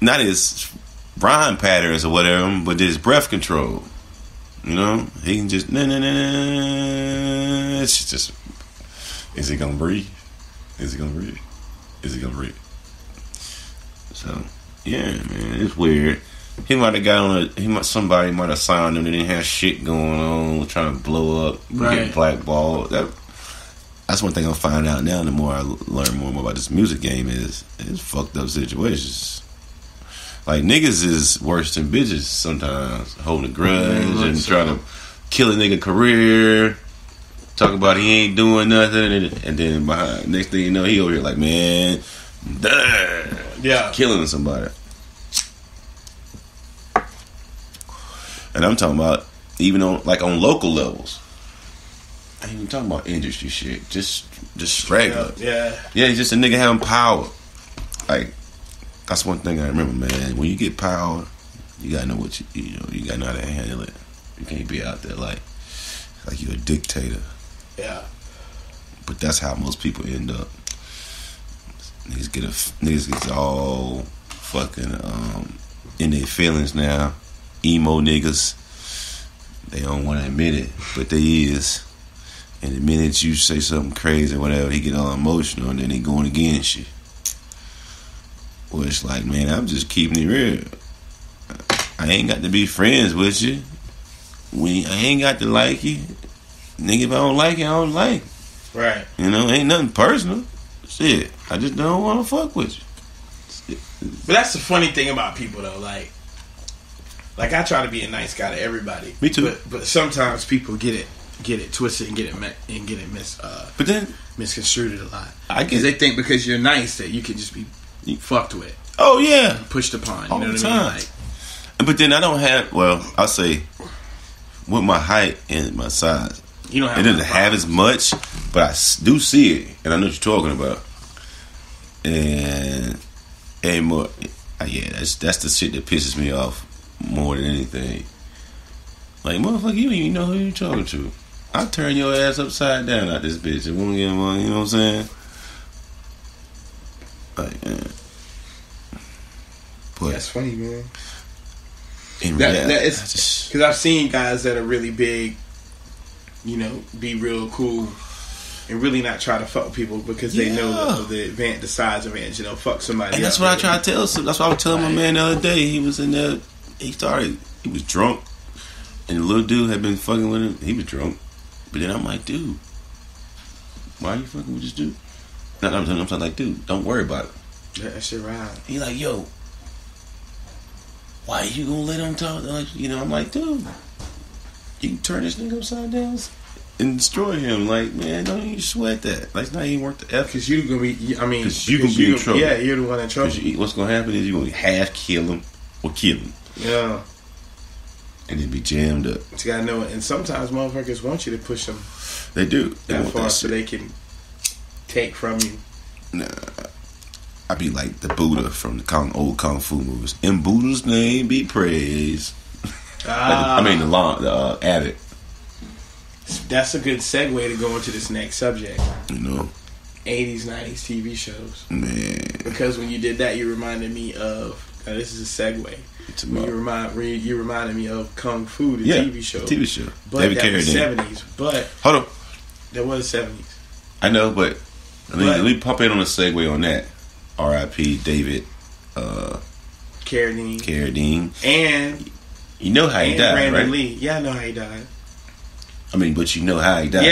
not his rhyme patterns or whatever, but his breath control. You know, he can just It's just. Is he gonna breathe? Is he gonna breathe? Is he gonna breathe? So yeah, man, it's weird. He might have got on somebody might have signed him. They didn't have shit going on, trying to blow up, get blackballed. That's one thing I'll find out now. The more I learn more about this music game, it's fucked up situations. Like niggas is worse than bitches sometimes, holding a grudge and trying to kill a nigga career. Talk about he ain't doing nothing, and then behind next thing you know, he over here like, man, killing somebody. And I'm talking about even on local levels. I ain't even talking about industry shit. Just regular. Yeah. He's just a nigga having power. Like, that's one thing I remember, man. When you get power, you gotta know what you know. You gotta know how to handle it. You can't be out there like you're a dictator. Yeah. But that's how most people end up. Niggas get all fucking in their feelings now. Emo niggas. They don't want to admit it, but they is. And the minute you say something crazy or whatever, he get all emotional and then he going against you. Well, it's like, man, I'm just keeping it real. I ain't got to be friends with you. I ain't got to like you. Nigga, if I don't like you, I don't like you. Right. You know, ain't nothing personal. Shit. I just don't want to fuck with you. But that's the funny thing about people, though. Like I try to be a nice guy to everybody. Me too. But sometimes people get it twisted and get it misconstrued a lot. Because they think because you're nice that you can just be fucked with. Oh yeah, pushed upon. You know what I mean? Like, but then I don't have. Well, I'll say with my height and my size, it doesn't have as much, but I do see it, and I know what you're talking about. And more, that's the shit that pisses me off more than anything. Like, motherfucker, you don't even know who you talking to. I'll turn your ass upside down out this bitch and won't get money, you know what I'm saying? Like, but that's funny, man. Because I've seen guys that are really big, be real cool and really not try to fuck with people because they know the size advantage, fuck somebody. And that's what I try to tell. That's what I was telling my man the other day. He was in there. He was drunk, and the little dude had been fucking with him. He was drunk, but then I'm like, dude, why are you fucking with this dude? I'm like, dude, don't worry about it. Yeah, that shit right. He like, yo, why you gonna let him talk? Like, I'm like, dude, you can turn this nigga upside down and destroy him. Like, man, don't even sweat that. Like, it's not even worth the effort. Because you're gonna be, you gonna be in trouble. Yeah, you're the one in trouble. What's gonna happen is you're gonna half kill him or kill him. Yeah. And then be jammed up. But you gotta know it. And sometimes motherfuckers want you to push them. They do. That far so they can take from you. Nah. I be like the Buddha from the old Kung Fu movies. In Buddha's name be praised. The addict. That's a good segue to go into this next subject. 80s, 90s TV shows. Man. Because when you did that, you reminded me of... this is a segue. You reminded me of Kung Fu, the TV show. TV show. But David that was 70s. But... Hold on. That was 70s. I know, but... Let me pop in on a segue on that. R.I.P. David Carradine. And you know how he died, Brandon right? Lee. Yeah, I know how he died. I mean, but you know how he died.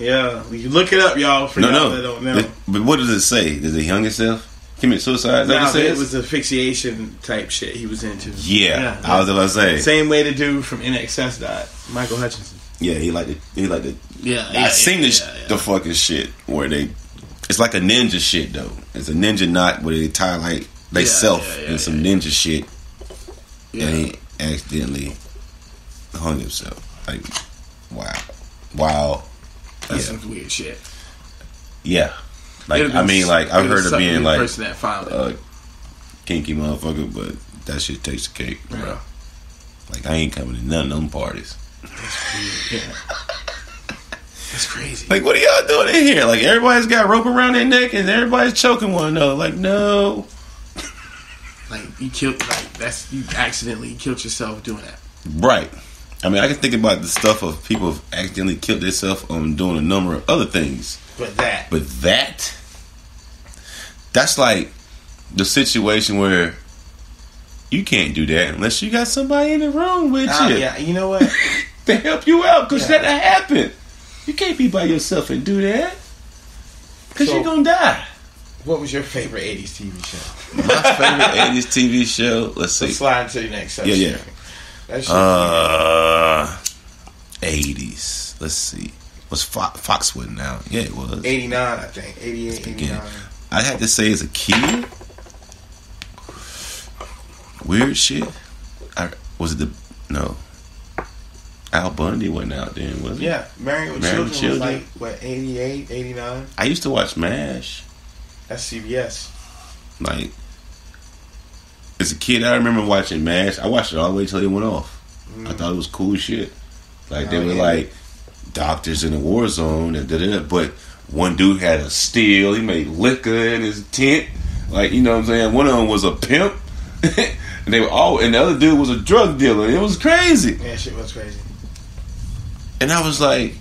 Yeah. You look it up, y'all, for y'all that don't know. But what does it say? Does he hung himself? Commit suicide? No, it was asphyxiation type shit he was into. Yeah. I was about to say. Same way the dude from NXS died, Michael Hutchinson. Yeah, he liked it. Yeah. I seen the fucking shit where it's like a ninja shit though. It's a ninja knot where they tie like in some ninja shit, and he accidentally hung himself. Like, wow. That's some weird shit. Yeah, like I've heard of being like person that filed kinky motherfucker, but that shit takes the cake, bro. Like, I ain't coming to none of them parties. That's weird. Yeah. That's crazy. Like, what are y'all doing in here? Like, everybody's got rope around their neck and everybody's choking one another. Like, no. Like you accidentally killed yourself doing that. Right. I mean, I can think about the stuff of people who've accidentally killed themselves on doing a number of other things. But that's like the situation where you can't do that unless you got somebody in the room with you. Yeah, you know what? To help you out, because that'll happen. You can't be by yourself and do that, because you're going to die. What was your favorite 80s TV show? My favorite 80s TV show, let's see. Let's slide into the next section. Yeah. That's 80s. Let's see. Was Fox wasn't out? Yeah, it was. 89, I think. 88, 89. I had to say as a kid, weird shit. Al Bundy wasn't out then, was it? Yeah, Married with Children was like, what, 88, 89? I used to watch MASH. That's CBS. Like, as a kid, I remember watching MASH. I watched it all the way till it went off. I thought it was cool shit. Like, they were like doctors in a war zone, and but one dude had a steel. He made liquor in his tent. Like, you know what I'm saying? One of them was a pimp. And they were and the other dude was a drug dealer. It was crazy. Yeah, shit was crazy. And I was like,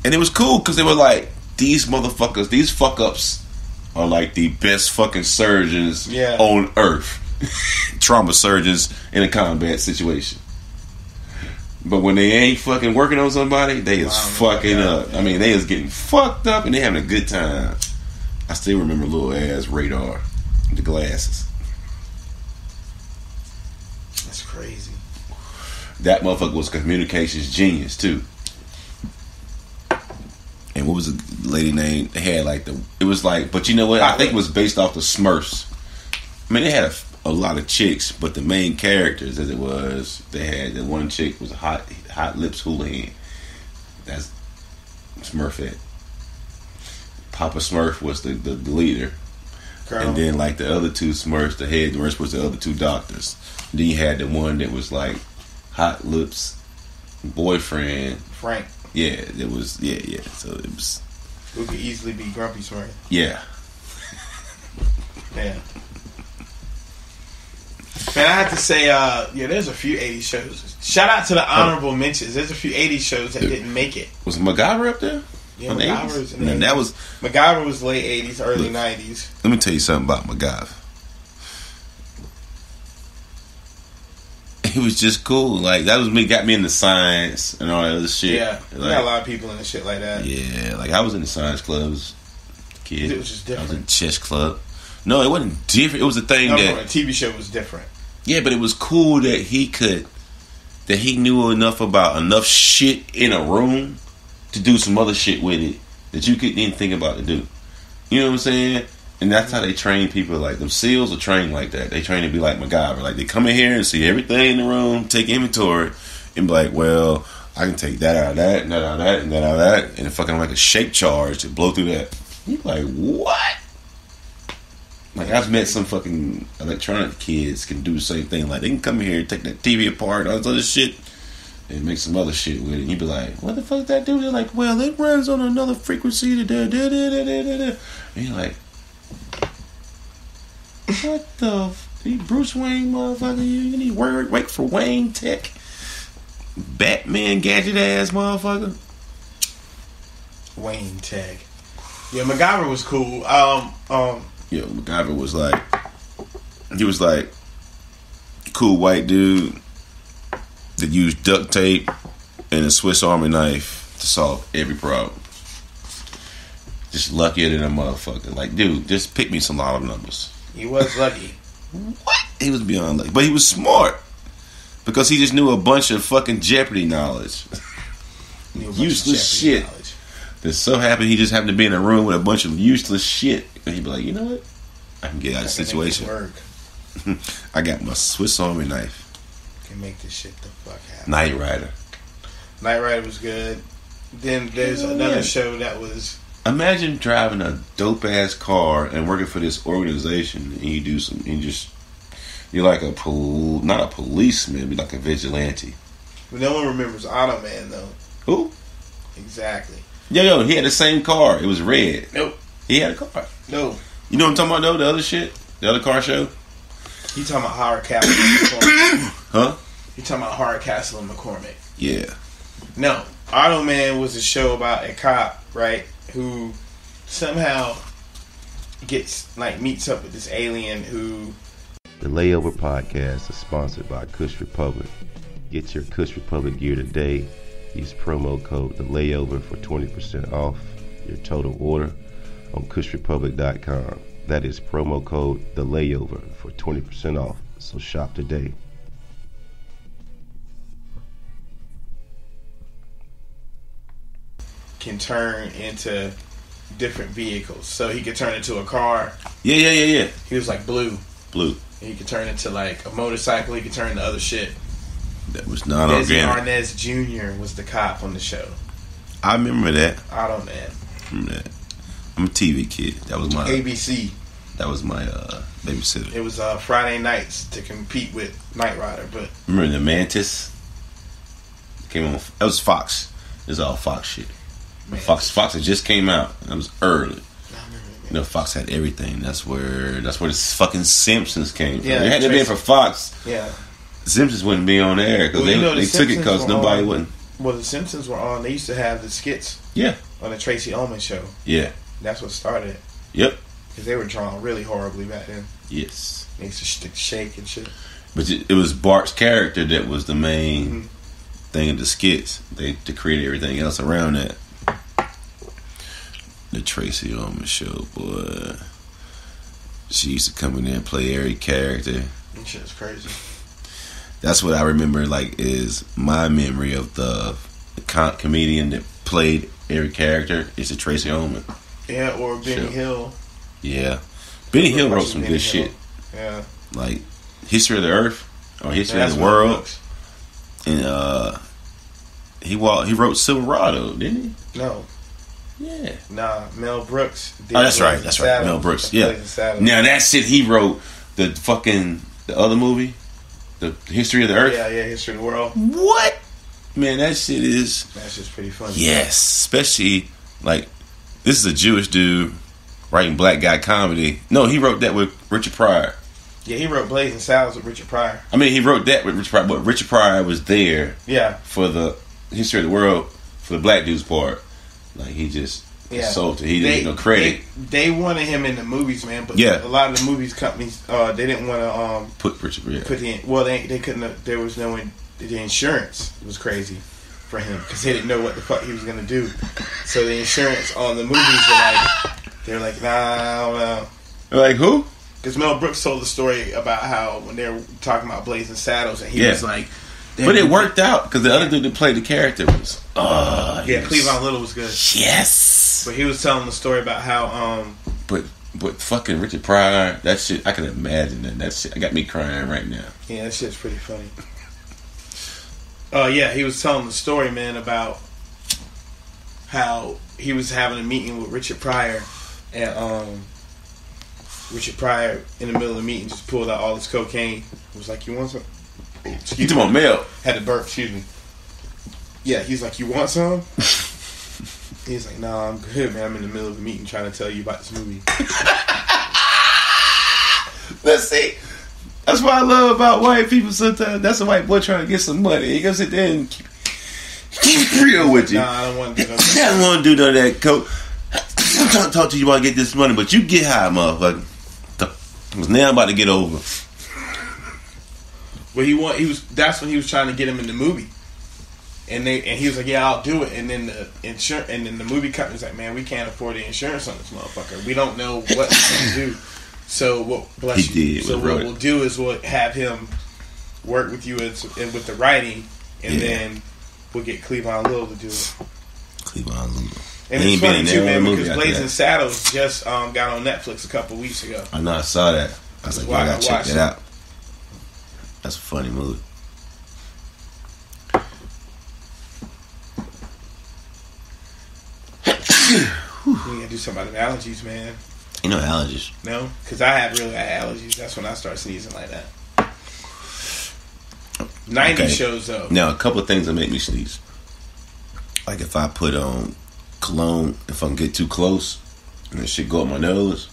and it was cool because they were like, these motherfuckers, these fuck ups are like the best fucking surgeons on earth. Trauma surgeons in a combat situation. But when they ain't fucking working on somebody, they is fucking up. I mean, they is getting fucked up and they having a good time. I still remember little ass Radar, the glasses. That's crazy. That motherfucker was a communications genius too. And what was the lady name? They had like it was like, but you know what? I think it was based off the Smurfs. I mean, they had a lot of chicks, but the main characters, as it was, they had the one chick was Hot Lips Houlihan. That's Smurfette. Papa Smurf was the leader. Colonel. And then like the other two Smurfs, the head nurse was the other two doctors. Then you had the one that was like Hot Lips boyfriend, Frank. Yeah, it was. Yeah. So it was. Who could easily be Grumpy Frank. Yeah. Man, I have to say, there's a few 80s shows. Shout out to the honorable mentions. There's a few 80s shows that didn't make it. Was MacGyver up there? Yeah, MacGyver was in the 80s. That was MacGyver was late 80s, early 90s. Let me tell you something about MacGyver. It was just cool. Like, that was me, got me into science and all that other shit. Yeah, like, got a lot of people into shit like that. Yeah, like I was in the science clubs, kid. It was just different. I was in chess club. No, it wasn't different. It was a thing the TV show was different. Yeah, but it was cool that he knew enough shit in a room to do some other shit with it that you couldn't even think about to do. You know what I'm saying? And that's how they train people. Like, them SEALs are trained like that. They train to be like MacGyver. Like, they come in here and see everything in the room, take inventory, and be like, well, I can take that out of that, and that out of that, and that out of that, and fucking like a shape charge to blow through that. You're like, what? Like, I've met some fucking electronic kids can do the same thing. Like, they can come in here and take that TV apart and all this other shit and make some other shit with it. And you'd be like, what the fuck did that do? They're like, well, it runs on another frequency. And you're like, what the Bruce Wayne motherfucker? You need wait for Wayne Tech, Batman gadget ass motherfucker. Wayne Tech. Yeah, MacGyver was cool. Yeah, MacGyver was like, he was like cool white dude that used duct tape and a Swiss Army knife to solve every problem. Just luckier than a motherfucker. Like, dude, just pick me some lotto numbers. He was lucky. What? He was beyond lucky. But he was smart. Because he just knew a bunch of fucking Jeopardy knowledge. Useless shit. That so happened he just happened to be in a room with a bunch of useless shit. And he'd be like, you know what? I can get out of the situation. Work. I got my Swiss Army knife. Can make this shit the fuck happen. Knight Rider. Knight Rider was good. Then there's another show that was... Imagine driving a dope ass car and working for this organization, and you're like not a policeman, but like a vigilante. But no one remembers Auto Man though. Who? Exactly. Yo, he had the same car. It was red. Nope. He had a car. No. You know what I'm talking about though? The other shit, the other car show. You talking about Howard Castle and McCormick? Huh? You talking about Howard Castle and McCormick? Yeah. No, Auto Man was a show about a cop, right, who somehow meets up with this alien who... The Layover podcast is sponsored by Kush Republic. Get your Kush Republic gear today. Use promo code The Layover for 20% off your total order on KushRepublic.com. That is promo code The Layover for 20% off. So shop today. Can turn into different vehicles. So he could turn into a car. Yeah. He was like Blue. He could turn into like a motorcycle. He could turn into other shit. That was not organic. Arnaz Jr. was the cop on the show. I remember that. Auto Man. Remember that. I'm a TV kid. That was my ABC. That was my babysitter. It was Friday nights to compete with Knight Rider. But remember the Mantis? Came on. That was Fox. It was all Fox shit. Fox had just came out. That was early. You know, Fox had everything. That's where the fucking Simpsons came from. It had to be for Fox. Yeah. The Simpsons wouldn't be on air because they took it because nobody wouldn't. Well, the Simpsons were on. They used to have the skits. Yeah. On the Tracy Ullman show. Yeah. That's what started it. Yep. Because they were drawn really horribly back then. Yes. They used to shake and shit. But it was Bart's character that was the main thing of the skits. They created everything else around that. The Tracy Ullman show, boy. She used to come in there and play every character. That shit's crazy. That's what I remember, like, is my memory of the comedian that played every character is the Tracy Ullman. Yeah, or Benny Hill. Yeah. Benny Hill wrote some good shit. Yeah. Like History of the Earth or History of the World. And he wrote Silverado, didn't he? No. Yeah. Nah, Mel Brooks. Oh, that's right. Mel Brooks. Yeah. Now that shit he wrote the other movie, the History of the Earth. Yeah, History of the World. What? Man, that's just pretty funny. Yes, especially like this is a Jewish dude writing black guy comedy. No, he wrote that with Richard Pryor. Yeah, he wrote Blazing Saddles with Richard Pryor. I mean, he wrote that with Richard Pryor, but Richard Pryor was there. Yeah. For the History of the World for the black dude's part. Like he just sold it. He didn't get no credit. They wanted him in the movies, man. But a lot of the movies companies, they didn't want to put Richard. Put in. Well, they couldn't. There was no. The insurance was crazy for him because they didn't know what the fuck he was gonna do. So the insurance on the movies were like, nah, I don't know. They're like who? Because Mel Brooks told the story about how when they were talking about Blazing Saddles, and he was like. But it worked out because the other dude that played the character was Cleavon Little was good. Yes, but he was telling the story about how but fucking Richard Pryor, that shit I can imagine that shit got me crying right now. Yeah, that shit's pretty funny. He was telling the story, man, about how he was having a meeting with Richard Pryor, and Richard Pryor in the middle of the meeting just pulled out all his cocaine. He was like, "You want some?" You talking about Mel? Had to burp, excuse me. Yeah, he's like, "You want some?" He's like, "Nah, I'm good, man. I'm in the middle of a meeting trying to tell you about this movie." Let's see. That's what I love about white people sometimes. That's a white boy trying to get some money. He goes sit there and keep it real with you. Nah, I don't want to do that. I don't want to do none of that, coach. I'm trying to talk to you about to get this money, but you get high, motherfucker. Because now I'm about to get over. Well, that's when he was trying to get him in the movie. And he was like, "Yeah, I'll do it." And then the movie company's like, "Man, we can't afford the insurance on this motherfucker. We don't know what he's going to do." So what we'll do is we'll have him work with you with the writing, and then we'll get Cleavon Little to do it. Cleavon Little. And it's funny too, man, because Blazing Saddles just got on Netflix a couple weeks ago. I know, I saw that. I was like, I gotta check that out. That's a funny movie. You gotta do something about allergies, man. You know allergies? No, because I have really had allergies. That's when I start sneezing like that. 90 shows though. Now, a couple of things that make me sneeze. Like if I put on cologne, if I can get too close and that shit go up my nose,